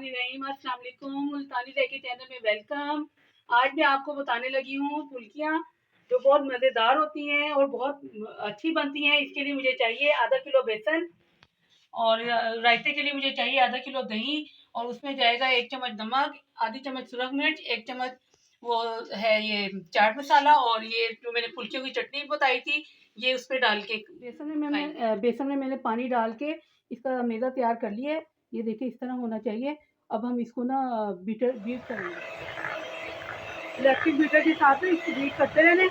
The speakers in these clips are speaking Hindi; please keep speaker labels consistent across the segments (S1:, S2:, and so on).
S1: अस्सलाम वालेकुम। मुल्तानी ज़ायके चैनल में वेलकम। आज मैं आपको बताने लगी हूँ फुल्कियाँ जो बहुत मज़ेदार होती हैं और बहुत अच्छी बनती हैं। इसके लिए मुझे चाहिए आधा किलो बेसन और रायते के लिए मुझे चाहिए आधा किलो दही और उसमें जाएगा 1 चम्मच नमक, आधी चम्मच सुरख मिर्च, 1 चम्मच वो है ये चाट मसाला और ये जो मैंने फुल्कियों की चटनी बताई थी ये उस पे डाल के बेसन में मैंने पानी डाल के इसका मैदा तैयार कर लिया है। ये देखिए इस तरह होना चाहिए। अब हम इसको ना बीट करेंगे। इलेक्ट्रिक बीटर के साथ में इसको बीट करते रहना।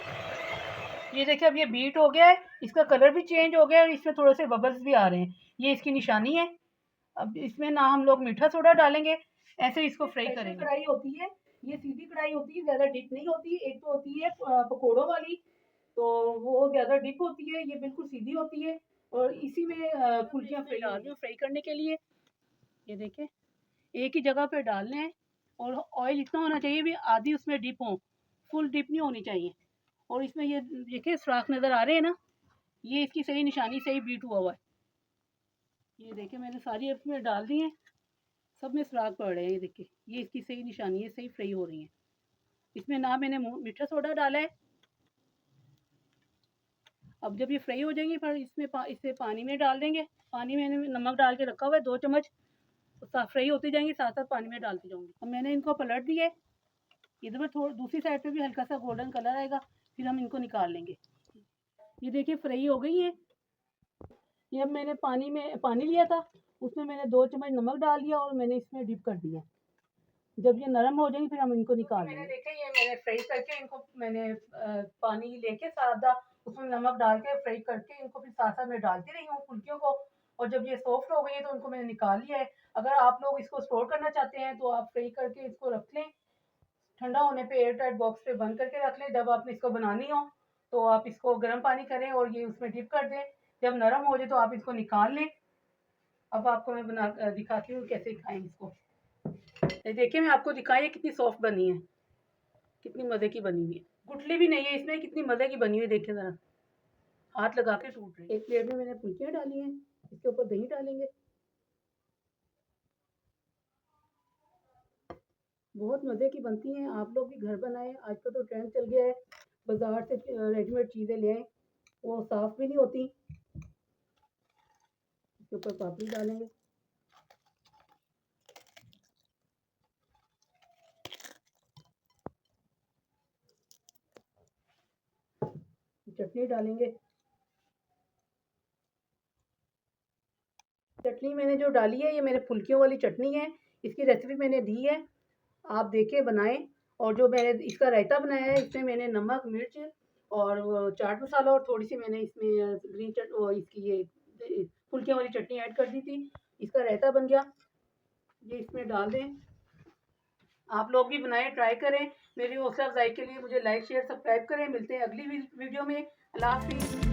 S1: ये देखिए अब ये बीट हो गया है, इसका कलर भी चेंज हो गया है और इसमें थोड़े से बबल्स भी आ रहे हैं। ये इसकी निशानी है। अब इसमें ना हम लोग मीठा सोडा डालेंगे, ऐसे इसको फ्राई करेंगे। कढ़ाई होती है, ये सीधी कढ़ाई होती है, ज़्यादा डिप नहीं होती। एक तो होती है पकोड़ों वाली, तो वो ज़्यादा डिप होती है, ये बिल्कुल सीधी होती है और इसी में फुल्कियाँ फ्राई करने के लिए। ये देखें एक ही जगह पे डालने हैं और ऑयल इतना होना चाहिए भी आधी उसमें डिप हो, फुल डिप नहीं होनी चाहिए। और इसमें ये देखिए सुराख नज़र आ रहे हैं ना, ये इसकी सही निशानी, सही बीट हुआ है। ये देखिए मैंने सारी इसमें डाल दी हैं, सब में सुराख पड़ रहे हैं। ये देखिए ये इसकी सही निशानी है, सही फ्राई हो रही है। इसमें ना मैंने मीठा सोडा डाला है। अब जब ये फ्राई हो जाएंगी फिर इसमें इसे पानी में डाल देंगे। पानी में मैंने नमक डाल के रखा हुआ है 2 चम्मच, फ्राई होती जाएंगी, साथ साथ पानी में डालती जाऊंगी। अब मैंने इनको पलट दिया है, इधर पर थोड़ा दूसरी साइड पे भी हल्का सा गोल्डन कलर आएगा, फिर हम इनको निकाल लेंगे। ये देखिए फ्राई हो गई है। ये अब मैंने पानी लिया था, उसमें मैंने 2 चम्मच नमक डाल दिया और मैंने इसमें डिप कर दिया। जब ये नरम हो जाएंगी फिर हम इनको निकाल लेंगे। देखे ये मैंने फ्राई करके इनको मैंने पानी लेके सादा उसमें नमक डाल के फ्राई करके इनको फिर साथ साथ में डालती रही हूँ फुल्कियों को। और जब ये सॉफ्ट हो गई है तो उनको मैंने निकाल लिया है। अगर आप लोग इसको स्टोर करना चाहते हैं तो आप फ्राई करके इसको रख लें, ठंडा होने पे एयर टाइट बॉक्स पे बंद करके रख लें। जब आपने इसको बनानी हो तो आप इसको गर्म पानी करें और ये उसमें डिप कर दें। जब नरम हो जाए तो आप इसको निकाल लें। अब आपको मैं बना दिखाती हूँ कैसे खाएं इसको। देखिए मैं आपको दिखाई है कितनी सॉफ्ट बनी है, कितनी मज़े की बनी हुई है। गुठली भी नहीं है इसमें, कितनी मज़े की बनी हुई है। देखिए ज़रा हाथ लगा के टूट रही है। एक प्लेट में मैंने फुल्कियाँ डाली हैं, इसके ऊपर दही डालेंगे। बहुत मज़े की बनती हैं, आप लोग भी घर बनाएं। आजकल तो ट्रेंड चल गया है बाज़ार से रेडीमेड चीज़ें ले आएं, वो साफ़ भी नहीं होती। इसके ऊपर पापड़ी डालेंगे, चटनी डालेंगे। चटनी मैंने जो डाली है ये मेरे फुल्कियों वाली चटनी है, इसकी रेसिपी मैंने दी है, आप देखें बनाएं। और जो मैंने इसका रायता बनाया है इसमें मैंने नमक मिर्च और चाट मसाला और थोड़ी सी मैंने इसमें ग्रीन चट और इसकी ये फुल्कियों वाली चटनी ऐड कर दी थी। इसका रायता बन गया, ये इसमें डाल दें। आप लोग भी बनाएं, ट्राई करें। मेरी हौसला अफजाई के लिए मुझे लाइक शेयर सब्सक्राइब करें। मिलते हैं अगली वीडियो में। अल्लाह हाफिज़।